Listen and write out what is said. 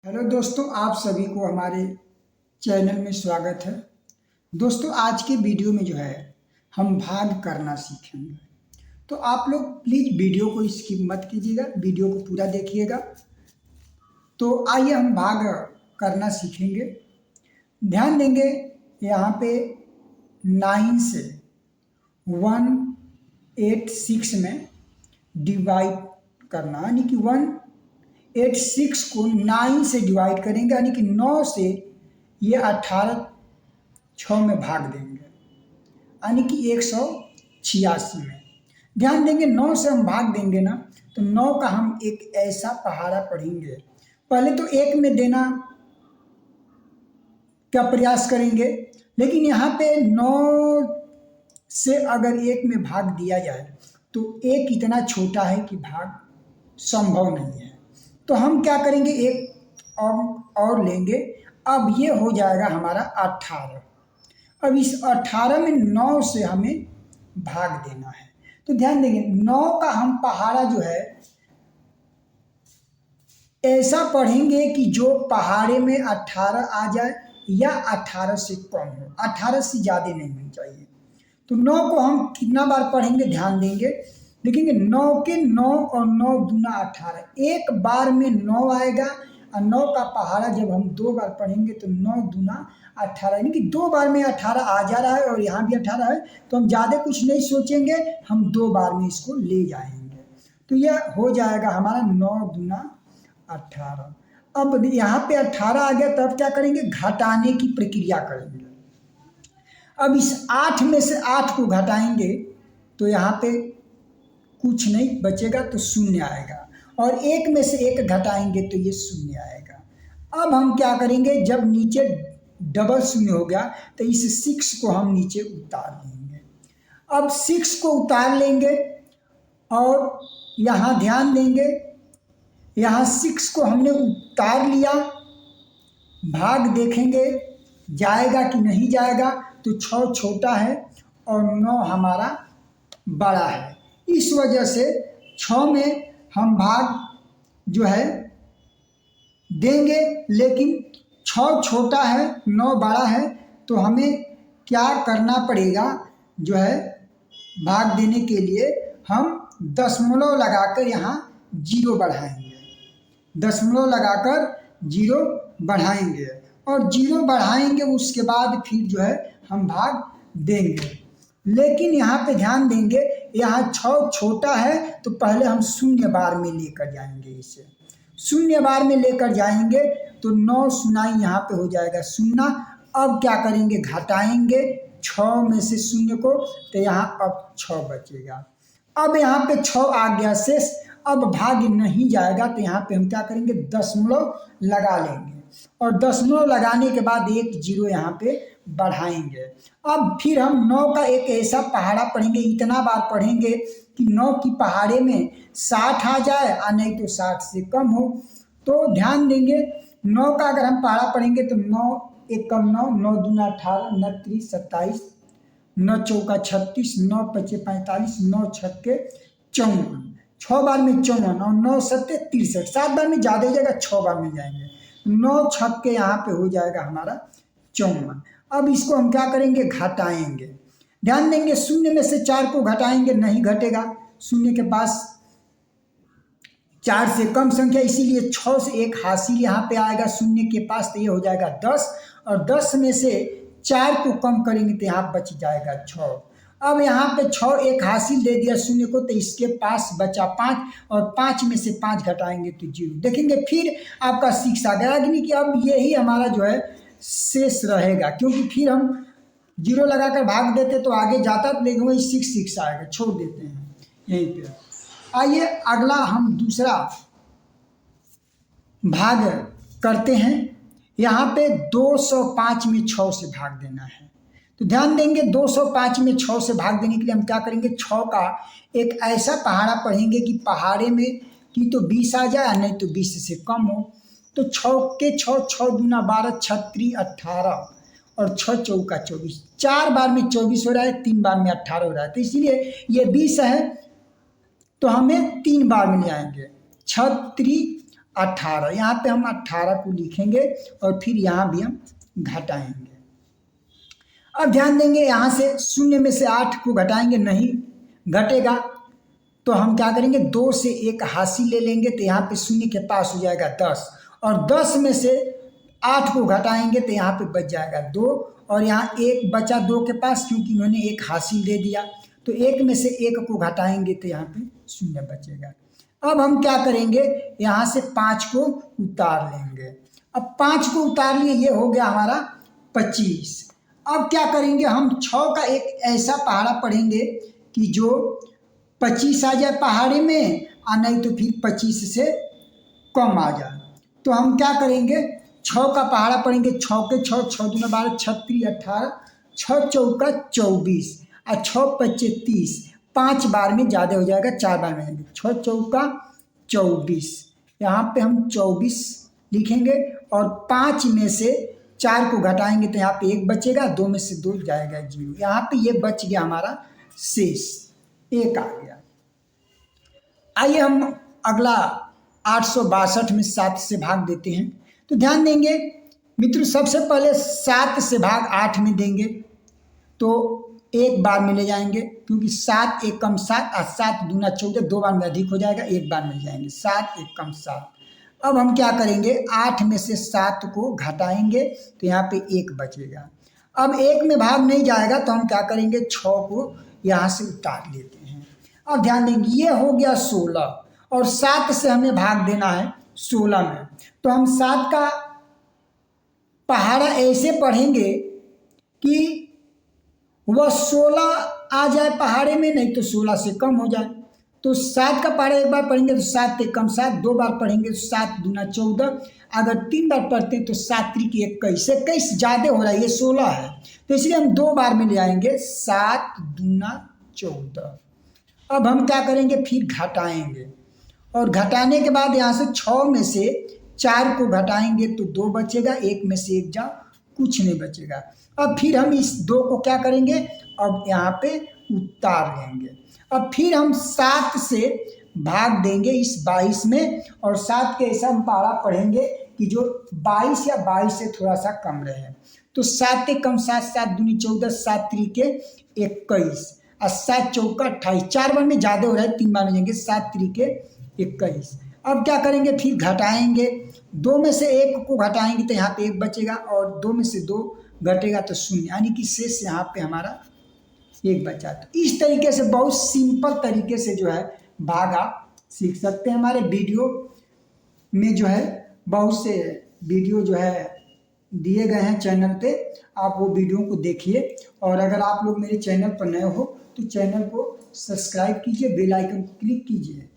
Hello दोस्तों, आप सभी को हमारे चैनल में स्वागत है। दोस्तों, आज के वीडियो में जो है हम भाग करना सीखेंगे। तो आप लोग प्लीज़ वीडियो को स्किप मत कीजिएगा, वीडियो को पूरा देखिएगा। तो आइए हम भाग करना सीखेंगे। ध्यान देंगे, यहाँ पे 9 से 186 में डिवाइड करना, यानी कि 186 को 9 से डिवाइड करेंगे, यानी कि 9 से ये 18 6 में भाग देंगे, यानी कि 186 में। ध्यान देंगे, 9 से हम भाग देंगे ना, तो 9 का हम एक ऐसा पहाड़ा पढ़ेंगे। पहले तो 1 में देना का प्रयास करेंगे, लेकिन यहाँ पे 9 से अगर 1 में भाग दिया जाए तो 1 इतना छोटा है कि भाग संभव नहीं है। तो हम क्या करेंगे, एक और लेंगे। अब ये हो जाएगा हमारा 18। अब इस 18 में 9 से हमें भाग देना है। तो ध्यान देंगे, 9 का हम पहाड़ा जो है ऐसा पढ़ेंगे कि जो पहाड़े में 18 आ जाए या 18 से कम हो, 18 से ज़्यादा नहीं होनी चाहिए। तो 9 को हम कितना बार पढ़ेंगे, ध्यान देंगे, देखेंगे 9 के 9 और 9 दूना 18, एक बार में 9 आएगा। और 9 का पहाड़ा जब हम 2 बार पढ़ेंगे तो 9 दूना 18, यानी कि 2 बार में 18 आ जा रहा है और यहाँ भी 18 है। तो हम ज़्यादा कुछ नहीं सोचेंगे, हम 2 बार में इसको ले जाएंगे। तो यह हो जाएगा हमारा 9 दूना 18। अब यहाँ पे 18 आ गया, तब क्या करेंगे, घटाने की प्रक्रिया करेंगे। अब इस 8 में से 8 को घटाएंगे तो यहाँ पे कुछ नहीं बचेगा, तो 0 आएगा। और 1 में से 1 घटाएंगे तो ये 0 आएगा। अब हम क्या करेंगे, जब नीचे डबल 0 हो गया तो इस 6 को हम नीचे उतार लेंगे। अब 6 को उतार लेंगे और यहाँ ध्यान देंगे, यहाँ 6 को हमने उतार लिया, भाग देखेंगे जाएगा कि नहीं जाएगा। तो 6 छोटा है और 9 हमारा बड़ा है, इस वजह से 6 में हम भाग जो है देंगे। लेकिन 6 छोटा है, 9 बड़ा है, तो हमें क्या करना पड़ेगा, जो है भाग देने के लिए हम दशमलव लगाकर यहाँ 0 बढ़ाएंगे। दशमलव लगाकर 0 बढ़ाएंगे और 0 बढ़ाएंगे, उसके बाद फिर जो है हम भाग देंगे। लेकिन यहाँ पे ध्यान देंगे, यहाँ 6 छोटा है तो पहले हम 0 बार में लेकर जाएंगे। इसे 0 बार में लेकर जाएंगे तो 9 सुनाई यहाँ पे हो जाएगा 0। अब क्या करेंगे, घटाएंगे 6 में से 0 को, तो यहाँ अब 6 बचेगा। अब यहाँ पे 6 आ गया शेष, अब भाग नहीं जाएगा, तो यहाँ पे हम क्या करेंगे, दशमलव लगा लेंगे और दशमलव लगाने के बाद 1 0 यहाँ पे बढ़ाएंगे। अब फिर हम 9 का एक ऐसा पहाड़ा पढ़ेंगे, इतना बार पढ़ेंगे कि 9 की पहाड़े में 60 आ जाए और नहीं तो 60 से कम हो। तो ध्यान देंगे, 9 का अगर हम पहाड़ा पढ़ेंगे तो 9 1 कम 9, 9 दूना 18, 9 30 27, 9 चौका 36, 9 पचे 45, 9 छक्के 54, 6 बार में 54 और 9 सत्ते 63, 7 बार में ज़्यादा हो जाएगा, 6 बार में जाएंगे। 9 छक्के यहाँ पे हो जाएगा हमारा 54। अब इसको हम क्या करेंगे, घटाएंगे। ध्यान देंगे, 0 में से 4 को घटाएंगे, नहीं घटेगा, 0 के पास 4 से कम संख्या, इसीलिए 6 से 1 हासिल यहाँ पे आएगा 0 के पास, तो ये हो जाएगा 10। और 10 में से 4 को कम करेंगे तो यहाँ बच जाएगा 6। अब यहाँ पे 6 1 हासिल दे दिया 0 को, तो इसके पास बचा 5 और 5 में से 5 घटाएंगे तो 0। देखेंगे फिर आपका 6 आ गया, यानी कि अब यही हमारा जो है शेष रहेगा, क्योंकि फिर हम 0 लगाकर भाग देते तो आगे जाता, लेकिन वही 6 आएगा, छोड़ देते हैं यहीं पे। आइए अगला हम दूसरा भाग करते हैं। यहाँ पे 205 में 6 से भाग देना है। तो ध्यान देंगे, 205 में 6 से भाग देने के लिए हम क्या करेंगे, 6 का एक ऐसा पहाड़ा पढ़ेंगे कि पहाड़े में कि तो 20 आ जाए, नहीं तो 20 से कम हो। तो 6 के 6, 6 दूना 12, 36 18 और 6 चौका 24, 4 बार में 24 हो रहा है, 3 बार में 18 हो रहा है। तो इसीलिए ये 20 है, तो हमें 3 बार में ले आएंगे, 36 18, यहाँ पे हम 18 को लिखेंगे और फिर यहाँ भी हम घटाएंगे। अब ध्यान देंगे यहाँ से 0 में से 8 को घटाएंगे, नहीं घटेगा, तो हम क्या करेंगे 2 से 1 हासिल ले लेंगे, तो यहाँ पे 0 के पास हो जाएगा 10, और 10 में से 8 को घटाएंगे तो यहाँ पे बच जाएगा 2, और यहाँ 1 बचा 2 के पास, क्योंकि इन्होंने 1 हासिल दे दिया, तो 1 में से 1 को घटाएंगे तो यहाँ पे 0 बचेगा। अब हम क्या करेंगे, यहाँ से 5 को उतार लेंगे। अब 5 को उतार लिए, ये हो गया हमारा 25। अब क्या करेंगे, हम 6 का एक ऐसा पहाड़ा पढ़ेंगे कि जो 25 आ जाए पहाड़े में, और नहीं तो फिर 25 से कम आ जाए। तो हम क्या करेंगे, 6 का पहाड़ा पढ़ेंगे, 6 के 6, 6 दूना 12, 36 18, 6 चौका 24 और 6 पच्चे 30, 5 बार में ज़्यादा हो जाएगा, 4 बार में जाएंगे, 6 चौका 24, यहाँ पे हम 24 लिखेंगे, और 5 में से 4 को घटाएंगे तो यहाँ पे 1 बचेगा, 2 में से 2 जाएगा 0, यहाँ पे ये बच गया हमारा शेष 1 आ गया। आइए हम अगला 862 में 7 से भाग देते हैं। तो ध्यान देंगे मित्रों, सबसे पहले 7 से भाग 8 में देंगे तो 1 बार में ले जाएंगे, क्योंकि 7 1 कम 7 और 7 दूना 14, 2 बार में अधिक हो जाएगा, 1 बार में जाएंगे, 7 1 कम 7। अब हम क्या करेंगे, 8 में से 7 को घटाएंगे तो यहाँ पे 1 बचेगा। अब 1 में भाग नहीं जाएगा तो हम क्या करेंगे, 6 को यहाँ से उतार लेते हैं। अब ध्यान देंगे, ये हो गया 16, और 7 से हमें भाग देना है 16 में, तो हम 7 का पहाड़ा ऐसे पढ़ेंगे कि वह 16 आ जाए पहाड़े में, नहीं तो 16 से कम हो जाए। तो 7 का पहाड़ा एक बार पढ़ेंगे तो 7 1 कम 7, 2 बार पढ़ेंगे तो 7 दूना 14, अगर 3 बार पढ़ते हैं तो 7 3 21, 21 ज़्यादा हो रहा है, ये 16 है, तो इसलिए हम 2 बार में ले आएंगे, 7 दूना 14। अब हम क्या करेंगे, फिर घटाएंगे, और घटाने के बाद यहाँ से 6 में से 4 को घटाएंगे तो 2 बचेगा, 1 में से 1 जाओ, कुछ नहीं बचेगा। अब फिर हम इस 2 को क्या करेंगे, अब यहाँ पे उतार लेंगे। अब फिर हम 7 से भाग देंगे इस 22 में, और 7 के ऐसा हम पहाड़ा पढ़ेंगे कि जो 22 या 22 से थोड़ा सा कम रहे। तो 7 1 कम 7, 7 दूनी 14, 7 3 21 और 7 चौका 28, 4 बार में ज़्यादा हो रहा है, 3 बार में जाएंगे, 7 3 21। अब क्या करेंगे, फिर घटाएंगे, 2 में से 1 को घटाएंगे तो यहाँ पे 1 बचेगा, और 2 में से 2 घटेगा तो 0, यानी कि शेष यहाँ पे हमारा 1 बचा। तो इस तरीके से बहुत सिंपल तरीके से जो है भाग आप सीख सकते हैं। हमारे वीडियो में जो है बहुत से वीडियो जो है दिए गए हैं चैनल पे, आप वो वीडियो को देखिए, और अगर आप लोग मेरे चैनल पर नए हो तो चैनल को सब्सक्राइब कीजिए, बेल आइकन को क्लिक कीजिए।